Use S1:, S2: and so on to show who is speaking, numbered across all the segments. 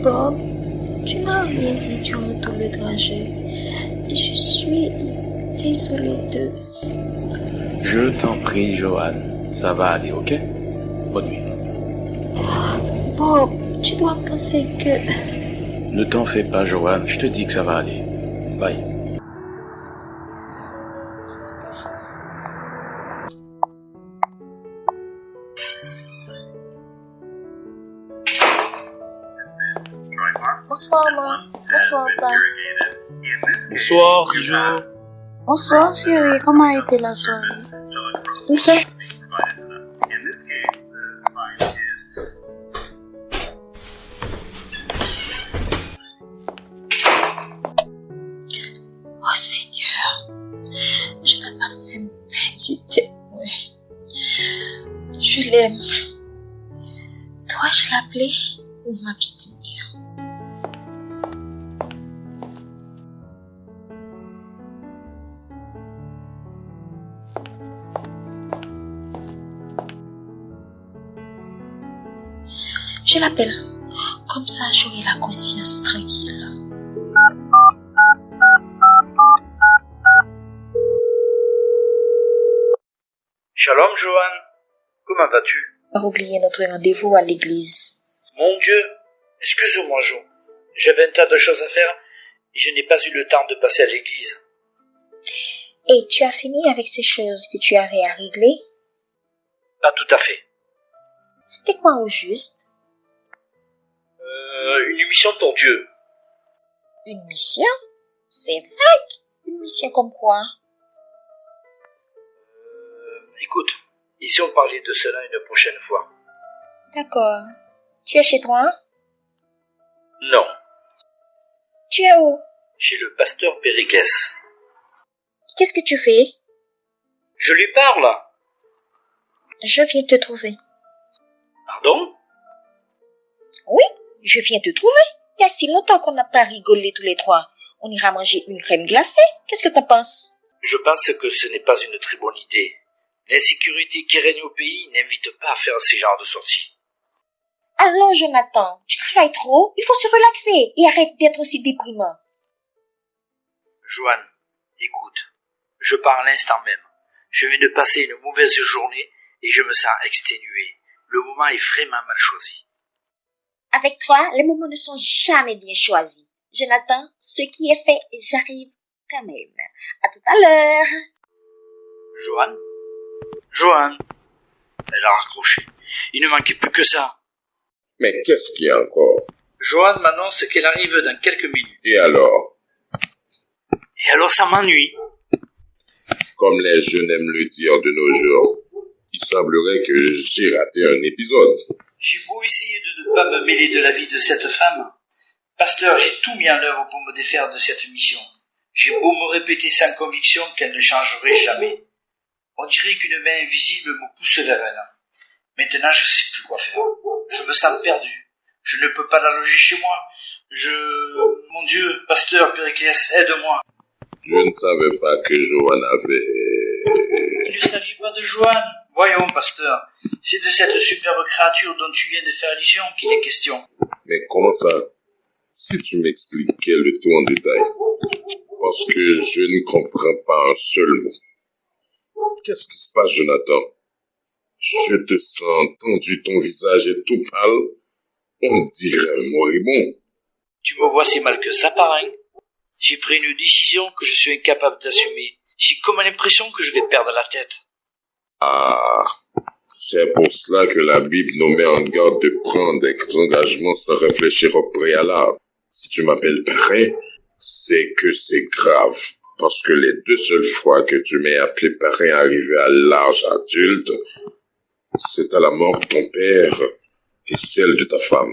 S1: Bob, tu n'as rien dit durant tout le trajet. Je suis désolée de...
S2: Je t'en prie, Johan. Ça va aller, ok? Bonne nuit.
S1: Bob, tu dois penser que...
S2: Ne t'en fais pas, Johan. Je te dis que ça va aller. Bye.
S1: Qu'est-ce que je fais? Bonsoir, maman. Bonsoir, papa.
S3: Bonsoir, Jo.
S4: Bonsoir chérie, comment a été la soirée?
S1: Ok. Oh Seigneur, je n'ai pas fait me perdre du temps. Ouais. Je l'aime. Dois-je l'appeler ou m'abstenir? Je l'appelle. Comme ça, j'aurai la conscience tranquille.
S3: Shalom, Johan. Comment vas-tu?
S1: Pas oublier notre rendez-vous à l'église.
S3: Mon Dieu, excuse-moi, Jo. J'avais un tas de choses à faire et je n'ai pas eu le temps de passer à l'église.
S1: Et tu as fini avec ces choses que tu avais à régler?
S3: Pas tout à fait.
S1: C'était quoi au juste?
S3: Une mission pour Dieu.
S1: Une mission? C'est vague. Une mission comme quoi?
S3: Écoute, ici on parlait de cela une prochaine fois.
S1: D'accord. Tu es chez toi?
S3: Non,
S1: Tu es où?
S3: chez le pasteur Périclès.
S1: Qu'est-ce que tu fais?
S3: Je lui parle.
S1: Je viens te trouver.
S3: Pardon?
S1: Oui, je viens te trouver. Il y a si longtemps qu'on n'a pas rigolé tous les trois. On ira manger une crème glacée. Qu'est-ce que t'en penses?
S3: Je pense que ce n'est pas une très bonne idée. L'insécurité qui règne au pays n'invite pas à faire ce genre de sorties.
S1: Allons, Jonathan, tu travailles trop. Il faut se relaxer et arrête d'être aussi déprimant.
S3: Joanne, écoute, je pars à l'instant même. Je viens de passer une mauvaise journée et je me sens exténué. Le moment est vraiment mal choisi.
S1: Avec toi, les moments ne sont jamais bien choisis. Jonathan, ce qui est fait, j'arrive quand même. À tout à l'heure.
S3: Joanne? Joanne? Elle a raccroché. Il ne manquait plus que ça.
S5: Mais qu'est-ce qu'il y a encore?
S3: Joanne m'annonce qu'elle arrive dans quelques minutes.
S5: Et alors?
S3: Et alors ça m'ennuie.
S5: Comme les jeunes aiment le dire de nos jours, il semblerait que j'ai raté un épisode.
S3: J'ai beau essayer de ne pas me mêler de la vie de cette femme. Pasteur, j'ai tout mis en œuvre pour me défaire de cette mission. J'ai beau me répéter sans conviction qu'elle ne changerait jamais. On dirait qu'une main invisible me pousse vers elle. Maintenant, je ne sais plus quoi faire. Je me sens perdu. Je ne peux pas la loger chez moi. Mon Dieu, pasteur Périclès, aide-moi.
S5: Je ne savais pas que Joanne avait...
S3: Il ne s'agit pas de Joanne. Voyons, pasteur. C'est de cette superbe créature dont tu viens de faire allusion qu'il est question.
S5: Mais comment ça? Si tu m'expliquais le tout en détail. Parce que je ne comprends pas un seul mot. Qu'est-ce qui se passe, Jonathan? Je te sens tendu, ton visage est tout pâle. On dirait un moribond.
S3: Tu me vois si mal que ça, parrain. J'ai pris une décision que je suis incapable d'assumer. J'ai comme l'impression que je vais perdre la tête.
S5: Ah, c'est pour cela que la Bible nous met en garde de prendre des engagements sans réfléchir au préalable. Si tu m'appelles parrain, c'est que c'est grave. Parce que les 2 seules fois que tu m'as appelé parrain arrivé à l'âge adulte, c'est à la mort de ton père et celle de ta femme.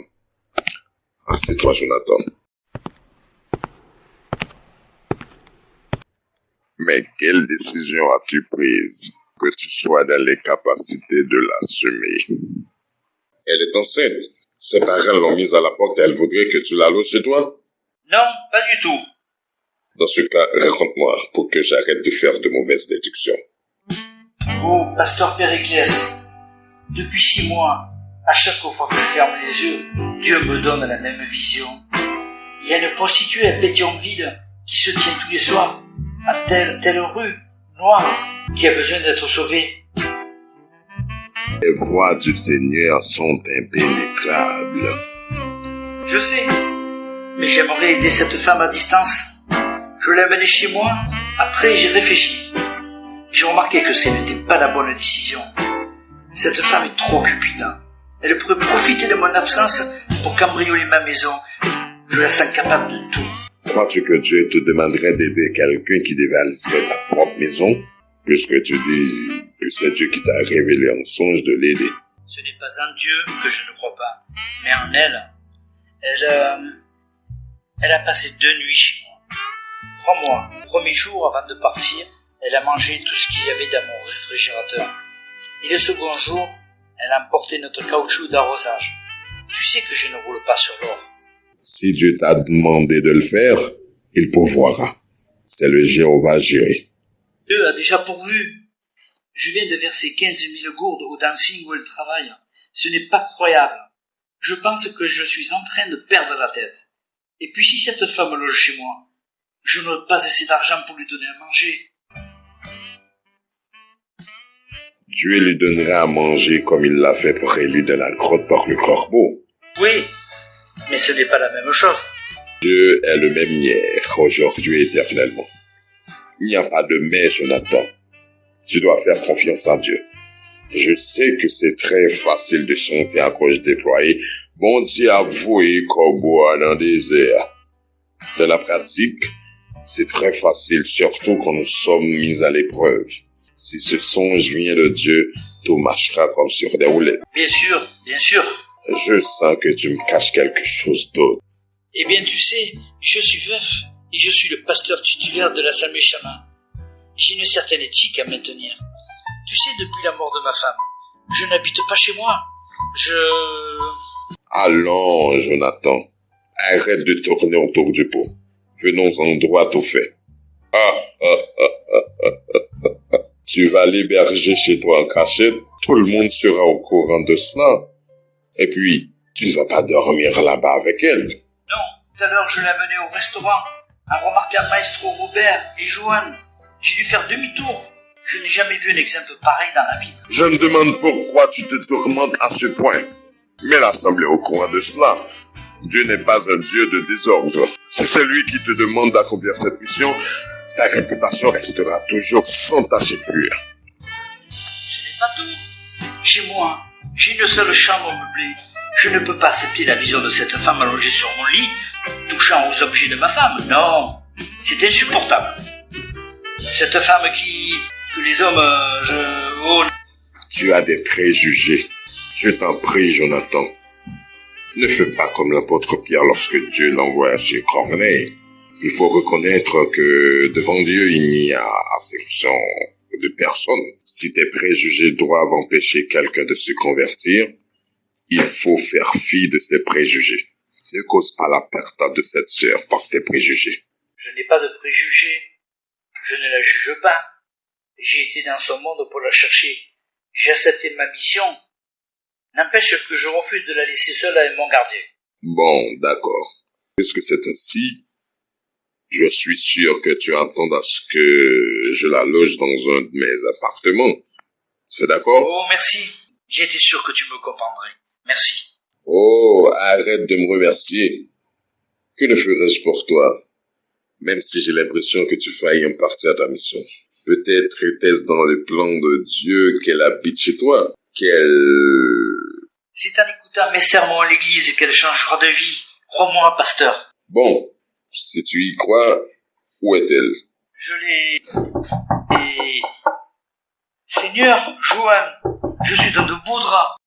S5: Ah, c'est toi, Jonathan. Mais quelle décision as-tu prise que tu sois dans les capacités de l'assumer? Elle est enceinte. Ses parents l'ont mise à la porte et elle voudrait que tu la loges chez toi?
S3: Non, pas du tout.
S5: Dans ce cas, raconte-moi pour que j'arrête de faire de mauvaises déductions.
S3: Oh, pasteur Périclès, depuis 6 mois, À chaque fois que je ferme les yeux, Dieu me donne la même vision. Il y a une prostituée à Pétionville qui se tient tous les soirs à telle rue noire qui a besoin d'être sauvée.
S5: Les voies du Seigneur sont impénétrables.
S3: Je sais, mais j'aimerais aider cette femme à distance. Je l'ai amenée chez moi, après j'ai réfléchi. J'ai remarqué que ce n'était pas la bonne décision. Cette femme est trop cupide. Elle pourrait profiter de mon absence pour cambrioler ma maison. Je la sens capable de tout.
S5: Crois-tu que Dieu te demanderait d'aider quelqu'un qui dévaliserait ta propre maison, puisque tu dis que c'est Dieu qui t'a révélé en songe de l'aider?
S3: Ce n'est pas en Dieu que je ne crois pas, mais en elle. Elle a passé 2 nuits chez moi. Crois-moi, le premier jour avant de partir, elle a mangé tout ce qu'il y avait dans mon réfrigérateur. Et le second jour, elle a emporté notre caoutchouc d'arrosage. Tu sais que je ne roule pas sur l'or.
S5: Si Dieu t'a demandé de le faire, il pourvoira. C'est le Jéhovah Jireh.
S3: Dieu a déjà pourvu. Je viens de verser 15 000 gourdes au dancing où elle travaille. Ce n'est pas croyable. Je pense que je suis en train de perdre la tête. Et puis si cette femme loge chez moi, je n'ai pas assez d'argent pour lui donner à manger.
S5: Dieu lui donnera à manger comme il l'a fait pour Élie de la grotte par le corbeau.
S3: Oui, mais ce n'est pas la même chose.
S5: Dieu est le même hier, aujourd'hui et éternellement. Il n'y a pas de mais, Jonathan. Tu dois faire confiance en Dieu. Je sais que c'est très facile de chanter à gauche déployée. Bon Dieu a voué corbeau dans le désert. Dans la pratique, c'est très facile, surtout quand nous sommes mis à l'épreuve. Si ce songe vient de Dieu, tout marchera comme sur des roulettes.
S3: Bien sûr, bien sûr.
S5: Je sens que tu me caches quelque chose d'autre.
S3: Eh bien, tu sais, je suis veuf et je suis le pasteur titulaire de la Salmé Chama. J'ai une certaine éthique à maintenir. Tu sais, depuis la mort de ma femme, je n'habite pas chez moi.
S5: Allons, Jonathan. Arrête de tourner autour du pot. Venons-en droit au fait. Tu vas l'héberger chez toi en cachette. Tout le monde sera au courant de cela. Et puis, tu ne vas pas dormir là-bas avec elle.
S3: Non, tout à l'heure je l'ai amenée au restaurant, en remarquant Maestro Robert et Joanne. J'ai dû faire demi-tour. Je n'ai jamais vu un exemple pareil dans la Bible.
S5: Je me demande pourquoi tu te tourmentes à ce point. Mais l'Assemblée est au courant de cela. Dieu n'est pas un Dieu de désordre. Si c'est lui qui te demande d'accomplir cette mission, ta réputation restera toujours sans tache et pure.
S3: Ce n'est pas tout. Chez moi, j'ai une seule chambre meublée. Je ne peux pas accepter la vision de cette femme allongée sur mon lit, touchant aux objets de ma femme. Non, c'est insupportable. Cette femme que les hommes,
S5: Tu as des préjugés. Je t'en prie, Jonathan. Ne fais pas comme l'apôtre Pierre lorsque Dieu l'envoie chez Corneille. Il faut reconnaître que devant Dieu, il n'y a exception de personne. Si tes préjugés doivent empêcher quelqu'un de se convertir, il faut faire fi de ses préjugés. Ne cause pas la perte de cette sœur par tes préjugés.
S3: Je n'ai pas de préjugés. Je ne la juge pas. J'ai été dans son monde pour la chercher. J'ai accepté ma mission. N'empêche que je refuse de la laisser seule avec mon gardien.
S5: Bon, d'accord. Puisque c'est ainsi, je suis sûr que tu attends à ce que je la loge dans un de mes appartements. C'est d'accord?
S3: Oh, merci. J'ai été sûr que tu me comprendrais. Merci.
S5: Oh, arrête de me remercier. Que ne ferais-je pour toi? Même si j'ai l'impression que tu failles en partie à ta mission. Peut-être était-ce dans le plan de Dieu qu'elle habite chez toi,
S3: C'est en écoutant mes sermons à l'église qu'elle changera de vie. Crois-moi, pasteur.
S5: Bon, si tu y crois, où est-elle?
S3: Je l'ai... Et... Seigneur, Joanne, je suis dans de beaux draps.